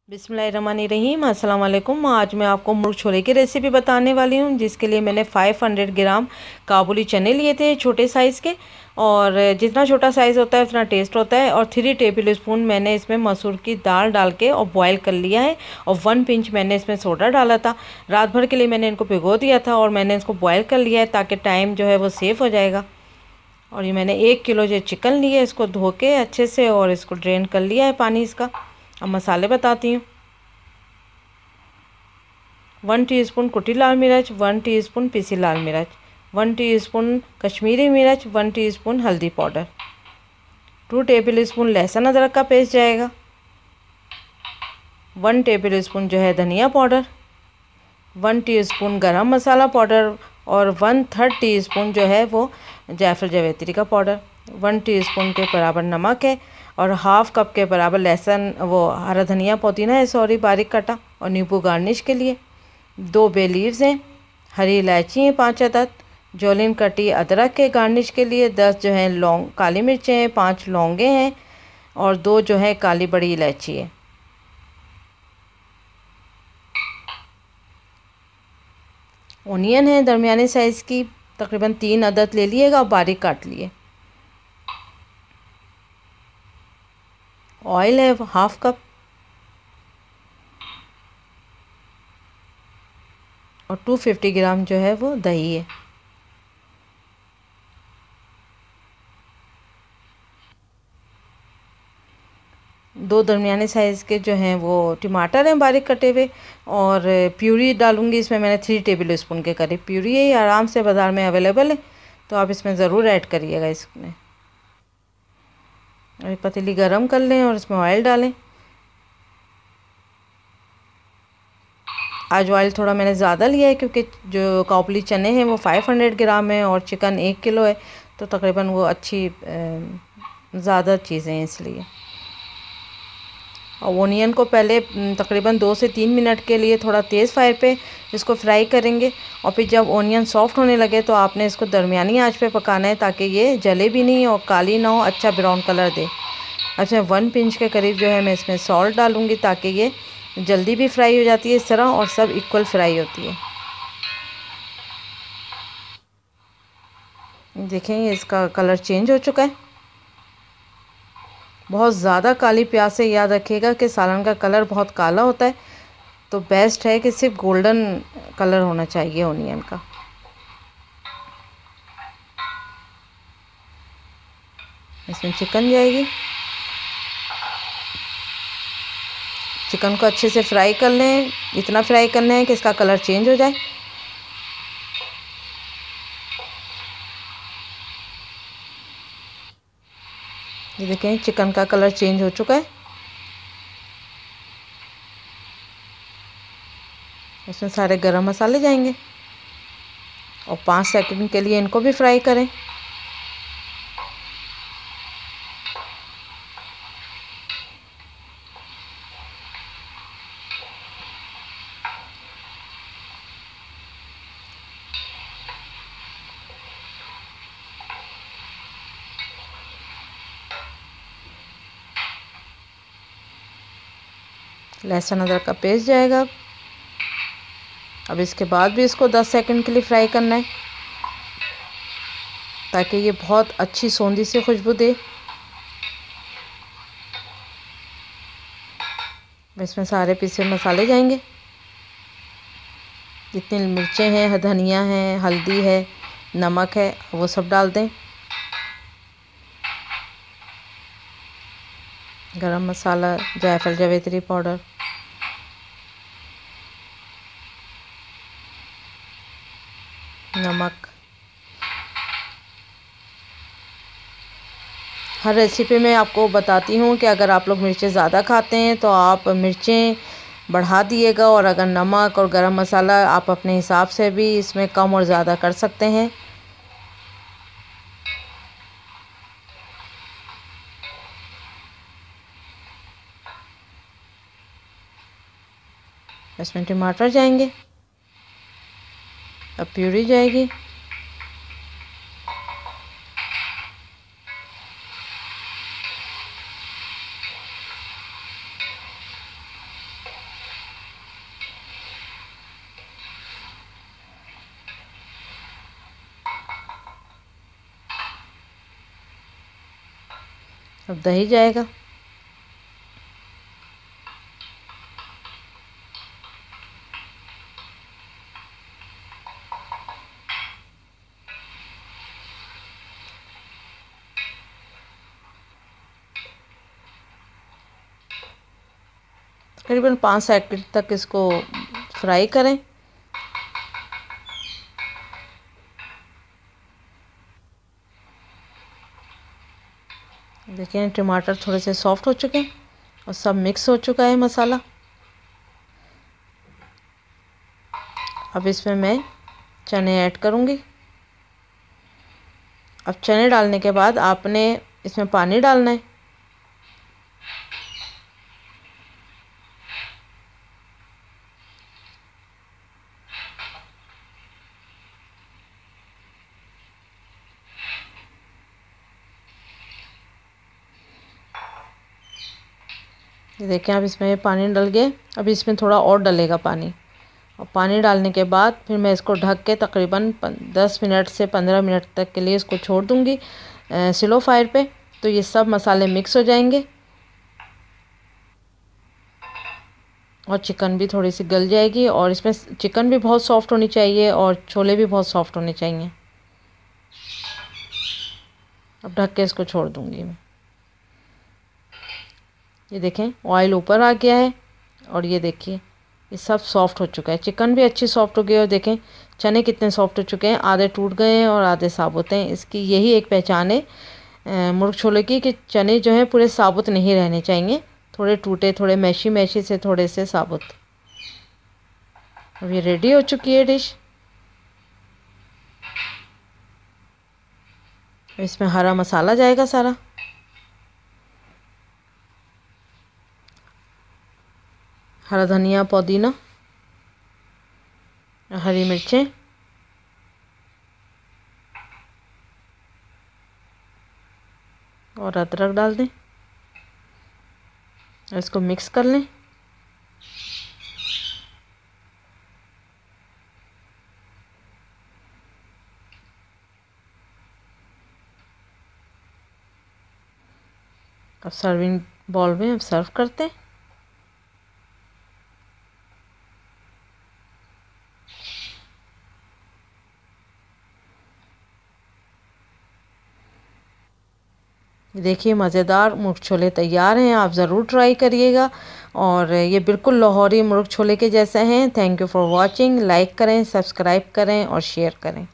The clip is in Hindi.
बिस्मिल्लाहिर्रहमानिर्रहीम। अस्सलाम वालेकुम। आज मैं आपको मुर्ग छोले की रेसिपी बताने वाली हूँ, जिसके लिए मैंने 500 ग्राम काबुली चने लिए थे, छोटे साइज़ के। और जितना छोटा साइज़ होता है उतना टेस्ट होता है। और 3 टेबल स्पून मैंने इसमें मसूर की दाल डाल के और बॉयल कर लिया है। और 1 पिंच मैंने इसमें सोडा डाला था। रात भर के लिए मैंने इनको भिगो दिया था और मैंने इसको बॉयल कर लिया है, ताकि टाइम जो है वो सेव हो जाएगा। और ये मैंने 1 किलो जो चिकन लिया है, इसको धो के अच्छे से और इसको ड्रेन कर लिया है पानी इसका। अब मसाले बताती हूँ। 1 टीस्पून कुटी लाल मिर्च, 1 टीस्पून पिसी लाल मिर्च, 1 टीस्पून कश्मीरी मिर्च, 1 टीस्पून हल्दी पाउडर, 2 टेबल स्पून लहसुन अदरक का पेस्ट जाएगा, 1 टेबल स्पून जो है धनिया पाउडर, 1 टीस्पून गरम मसाला पाउडर और 1/3 टीस्पून जो है वो जायफल जावित्री का पाउडर, 1 टीस्पून के बराबर नमक है और हाफ कप के बराबर लहसुन वो हरा धनिया पुदीना है, सॉरी, बारीक कटा। और नींबू गार्निश के लिए 2 बे लीव्स हैं, हरी इलायची हैं 5 अदद, जौलीन कटी अदरक के गार्निश के लिए 10 जो है लौंग काली मिर्चें हैं, 5 लौंगे हैं और 2 जो है काली बड़ी इलायची है। ओनियन है दरमियाने साइज़ की, तकरीबन 3 अदद ले लिएगा और बारीक काट लिए। ऑयल है हाफ कप और 250 ग्राम जो है वो दही है। दो दरमियाने साइज़ के जो हैं वो टमाटर हैं बारीक कटे हुए। और प्यूरी डालूंगी इसमें, मैंने 3 टेबल स्पून के करीब प्यूरी है, ये आराम से बाज़ार में अवेलेबल है, तो आप इसमें ज़रूर ऐड करिएगा इसमें। और पतीली गरम कर लें और इसमें ऑयल डालें। आज ऑयल थोड़ा मैंने ज़्यादा लिया है, क्योंकि जो काबुली चने हैं वो 500 ग्राम है और चिकन 1 किलो है, तो तकरीबन वो अच्छी ज़्यादा चीज़ें हैं इसलिए। और ओनियन को पहले तकरीबन 2 से 3 मिनट के लिए थोड़ा तेज़ फायर पे इसको फ्राई करेंगे। और फिर जब ओनियन सॉफ्ट होने लगे तो आपने इसको दरमियानी आंच पे पकाना है, ताकि ये जले भी नहीं और काली ना हो, अच्छा ब्राउन कलर दे। अच्छा, 1 पिंच के करीब जो है मैं इसमें सॉल्ट डालूँगी, ताकि ये जल्दी भी फ्राई हो जाती है इस तरह और सब इक्वल फ्राई होती है। देखें ये इसका कलर चेंज हो चुका है। बहुत ज़्यादा काली प्याज से याद रखिएगा कि सालन का कलर बहुत काला होता है, तो बेस्ट है कि सिर्फ गोल्डन कलर होना चाहिए ओनियन का। इसमें चिकन जाएगी। चिकन को अच्छे से फ्राई कर लें, इतना फ्राई करना है कि इसका कलर चेंज हो जाए। ये देखें चिकन का कलर चेंज हो चुका है। इसमें सारे गरम मसाले जाएंगे और 5 सेकंड के लिए इनको भी फ्राई करें। लहसुन अदरक का पेस्ट जाएगा। अब इसके बाद भी इसको 10 सेकंड के लिए फ्राई करना है, ताकि ये बहुत अच्छी सौंधी सी खुशबू दे। इसमें सारे पीसे मसाले जाएंगे, जितनी मिर्चें हैं, धनिया है, हल्दी है, नमक है, वो सब डाल दें। गरम मसाला, जायफल जावित्री पाउडर, नमक। हर रेसिपी में आपको बताती हूँ कि अगर आप लोग मिर्चें ज़्यादा खाते हैं तो आप मिर्चें बढ़ा दिएगा, और अगर नमक और गरम मसाला आप अपने हिसाब से भी इसमें कम और ज़्यादा कर सकते हैं। इसमें टमाटर जाएंगे, अब प्यूरी जाएगी, अब दही जाएगा। करीबन 5 सेकंड तक इसको फ्राई करें। देखिए टमाटर थोड़े से सॉफ्ट हो चुके हैं और सब मिक्स हो चुका है मसाला। अब इसमें मैं चने ऐड करूँगी। अब चने डालने के बाद आपने इसमें पानी डालना है। ये देखें अब इसमें पानी डल गया। अब इसमें थोड़ा और डलेगा पानी, और पानी डालने के बाद फिर मैं इसको ढक के तकरीबन 10 मिनट से 15 मिनट तक के लिए इसको छोड़ दूँगी स्लो फायर पे। तो ये सब मसाले मिक्स हो जाएंगे और चिकन भी थोड़ी सी गल जाएगी। और इसमें चिकन भी बहुत सॉफ्ट होनी चाहिए और छोले भी बहुत सॉफ्ट होने चाहिए। अब ढक के इसको छोड़ दूँगी मैं। ये देखें ऑयल ऊपर आ गया है और ये देखिए ये सब सॉफ्ट हो चुका है। चिकन भी अच्छी सॉफ्ट हो गई और देखें चने कितने सॉफ्ट हो चुके हैं, आधे टूट गए हैं और आधे साबुत हैं। इसकी यही एक पहचान है मुर्ग छोले की, कि चने जो हैं पूरे साबुत नहीं रहने चाहिए, थोड़े टूटे, थोड़े मैशी मैशी से, थोड़े से साबुत। अब ये रेडी हो चुकी है डिश। इसमें हरा मसाला जाएगा सारा, हरा धनिया, पुदीना, हरी मिर्चें, और अदरक डाल दें। इसको मिक्स कर लें। अब सर्विंग बाउल में अब सर्व करते हैं। देखिए मज़ेदार मुर्ग छोले तैयार हैं, आप ज़रूर ट्राई करिएगा। और ये बिल्कुल लाहौरी मुर्ग छोले के जैसे हैं। Thank you for watching. Like करें, सब्सक्राइब करें और शेयर करें।